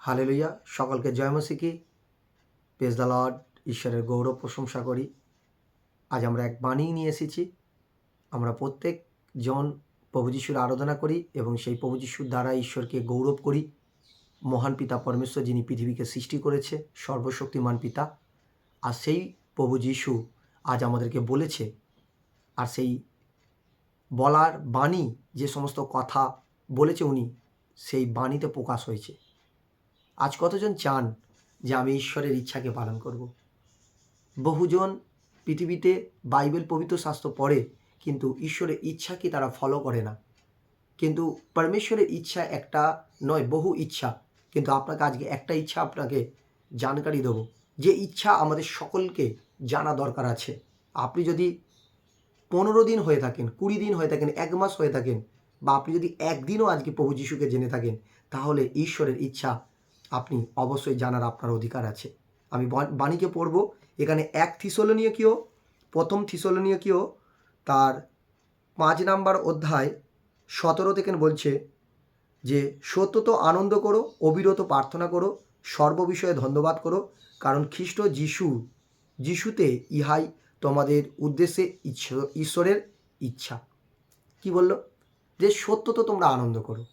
Hallelujah, সকলকে জয় মসিকি। Praise the lord. ঈশ্বরের গৌরব প্রশংসা করি। আজ আমরা এক বাণী নিয়ে এসেছি। আমরা প্রত্যেকজন প্রভু যিশুর আরাধনা করি এবং সেই প্রভু যিশুর দ্বারা ঈশ্বরকে গৌরব করি। মহান পিতা পরমেশ্বর, যিনি পৃথিবীকে সৃষ্টি করেছে, সর্বশক্তিমান পিতা। আর সেই প্রভু যিশু আজ আমাদেরকে বলেছে, আর সেই বলার বাণী, যে সমস্ত কথা বলেছে উনি, সেই বাণীতে প্রকাশ হয়েছে। আজ কতজন চান যে আমি ঈশ্বরের ইচ্ছাকে পালন করব? বহুজন পৃথিবীতে বাইবেল পবিত্র শাস্ত্র পড়ে, কিন্তু ঈশ্বরের ইচ্ছাকে তারা ফলো করে না। কিন্তু পরমেশ্বরের ইচ্ছা একটা নয়, বহু ইচ্ছা। কিন্তু আপনাকে আজকে একটা ইচ্ছা আপনাকে জানকারি দেবো, যে ইচ্ছা আমাদের সকলকে জানা দরকার আছে। আপনি যদি 15 দিন হয়ে থাকেন, 20 দিন হয়ে থাকেন, 1 মাস হয়ে থাকেন, বা আপনি যদি একদিনও আজকে প্রভু যিশুকে জেনে থাকেন, তাহলে ঈশ্বরের ইচ্ছা আপনি অবশ্যই জানার আপনার অধিকার আছে। আমি বাণীকে পড়ব। এখানে 1 থিসলনীয়, প্রথম থিসলনীয় তার 5 নম্বর অধ্যায় 17 থেকে বলছে যে সত্যত আনন্দ করো, অবিরত প্রার্থনা করো, সর্ববিষয়ে ধন্যবাদ করো, কারণ খ্রিস্ট যিশুতে ইহাই তোমাদের উদ্দেশ্যে ঈশ্বরের ইচ্ছা। কি বলল? যে সত্যত তোমরা আনন্দ করো।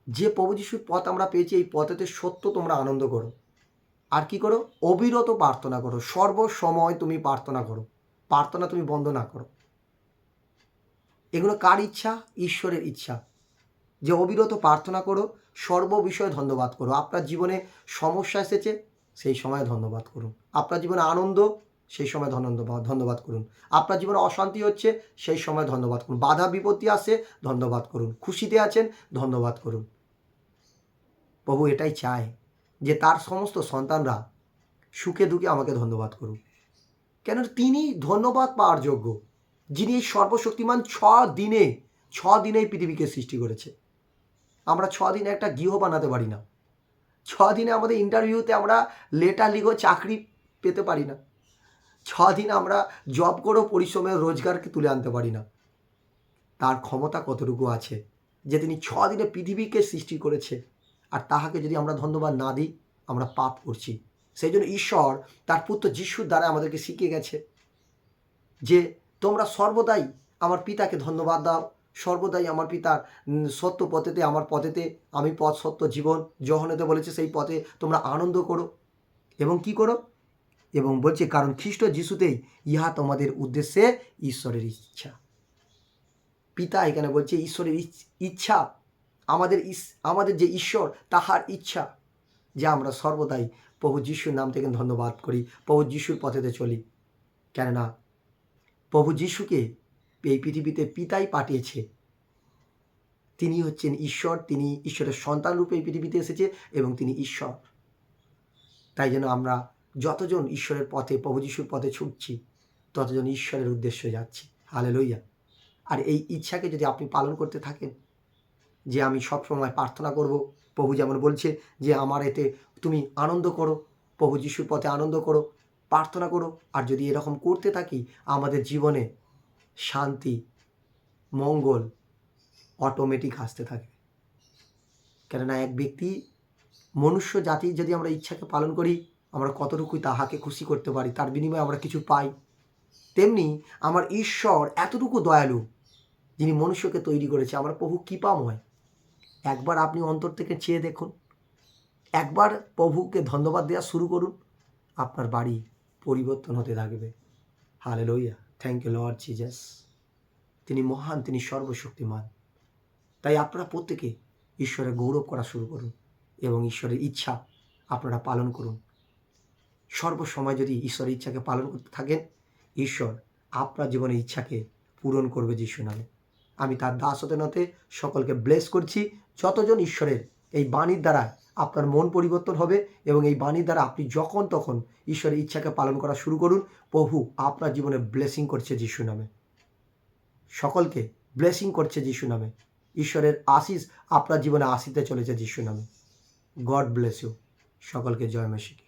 যে প্রভু যিশুর পথ আমরা পেয়েছি, এই পথেতে সত্য তোমরা আনন্দ করো। আর কি করো? অবিরত প্রার্থনা করো। সর্বসময় তুমি প্রার্থনা করো, প্রার্থনা তুমি বন্ধ না করো। এগুলো কার ইচ্ছা? ঈশ্বরের ইচ্ছা। যে অবিরত প্রার্থনা করো, সর্ব বিষয়ে ধন্যবাদ করো। আপনার জীবনে সমস্যা এসেছে, সেই সময় ধন্যবাদ করুন। আপনার জীবনে আনন্দ, সেই সময় ধন্যবাদ করুন। আপনার জীবনে অশান্তি হচ্ছে, সেই সময় ধন্যবাদ করুন। বাধা বিপত্তি আসছে, ধন্যবাদ করুন। খুশিতে আছেন, ধন্যবাদ করুন। প্রভু এটাই চায় যে তার সমস্ত সন্তানরা সুখে দুঃখে আমাকে ধন্যবাদ করুন। কেন? তিনি ধন্যবাদ পাওয়ার যোগ্য, যিনি এই সর্বশক্তিমান 6 দিনে পৃথিবীকে সৃষ্টি করেছে। আমরা 6 দিনে একটা গৃহ বানাতে পারি না। 6 দিনে আমাদের ইন্টারভিউতে আমরা লেটার লিখো, চাকরি পেতে পারি না। 6 দিন আমরা জব করেও পরিশ্রমের রোজগারকে তুলে আনতে পারি না। তার ক্ষমতা কতটুকু আছে যে তিনি 6 দিনে পৃথিবীকে সৃষ্টি করেছে, আর তাহাকে যদি আমরা ধন্যবাদ না দিই, আমরা পাপ করছি। সেই জন্য ঈশ্বর তার পুত্র যিশুর দ্বারা আমাদেরকে শিখিয়ে গেছে যে তোমরা সর্বদাই আমার পিতাকে ধন্যবাদ দাও, সর্বদাই আমার পিতার সত্য পথেতে, আমার পথেতে, আমি পথ সত্য জীবন, যোহনেতে বলেছে সেই পথে তোমরা আনন্দ করো। এবং কি করো? এবং বলছে কারণ খ্রিস্ট যিশুতেই ইহা তোমাদের উদ্দেশ্যে ঈশ্বরের ইচ্ছা। পিতা এখানে বলছে ঈশ্বরের ইচ্ছা, আমাদের যে ঈশ্বর, তাহার ইচ্ছা যে আমরা সর্বদাই প্রভু যিশুর নাম থেকে ধন্যবাদ করি, প্রভু যিশুর পথেতে চলি। কেননা প্রভু যিশুকে এই পৃথিবীতে পিতাই পাঠিয়েছে। তিনি হচ্ছেন ঈশ্বর, তিনি ঈশ্বরের সন্তান রূপে এই পৃথিবীতে এসেছে এবং তিনি ঈশ্বর। তাই জন্য আমরা যতজন ঈশ্বরের পথে, প্রভু যিশুর পথে ছুটছি, ততজন ঈশ্বরের উদ্দেশ্যে যাচ্ছি। হালেলুয়া। আর এই ইচ্ছাকে যদি আপনি পালন করতে থাকেন, যে আমি সবসময় প্রার্থনা করব, প্রভু যেমন বলছে যে আমার এতে তুমি আনন্দ করো, প্রভু যিশুর পথে আনন্দ করো, প্রার্থনা করো। আর যদি এরকম করতে থাকি, আমাদের জীবনে শান্তি, মঙ্গল অটোমেটিক আসতে থাকবে। কেননা এক ব্যক্তি, মনুষ্য জাতি যদি আমরা ইচ্ছাকে পালন করি, আমরা কতটুকুই তাহাকে খুশি করতে পারি, তার বিনিময়ে আমরা কিছু পাই। তেমনি আমার ঈশ্বর এতটুকু দয়ালু, যিনি মনুষ্যকে তৈরি করেছে, আমার প্রভু কৃপাময়। একবার আপনি অন্তর থেকে চেয়ে দেখুন, একবার প্রভুকে ধন্যবাদ দেওয়া শুরু করুন, আপনার বাড়ি পরিবর্তন হতে থাকবে। Hallelujah. Thank you lord Jesus. তিনি মহান, তিনি সর্বশক্তিমান। তাই আপনারা প্রত্যেকে ঈশ্বরের গৌরব করা শুরু করুন এবং ঈশ্বরের ইচ্ছা আপনারা পালন করুন। সর্বসময় যদি ঈশ্বরের ইচ্ছাকে পালন করতে থাকেন, ঈশ্বর আপনার জীবনের ইচ্ছাকে পূরণ করবে যিশু নামে। আমি তার দাস হতে নাতে সকলকে ব্লেস করছি। যতজন ঈশ্বরের এই বাণীর দ্বারা আপনার মন পরিবর্তন হবে এবং এই বাণীর দ্বারা আপনি যখন তখন ঈশ্বরের ইচ্ছাকে পালন করা শুরু করুন, প্রভু আপনার জীবনে ব্লেসিং করছে যিশু নামে। সকলকে ব্লেসিং করছে যিশু নামে। ঈশ্বরের আশিস আপনার জীবনে আসিতে চলেছে যিশু নামে। God bless you. সকলকে জয় মেসিকে।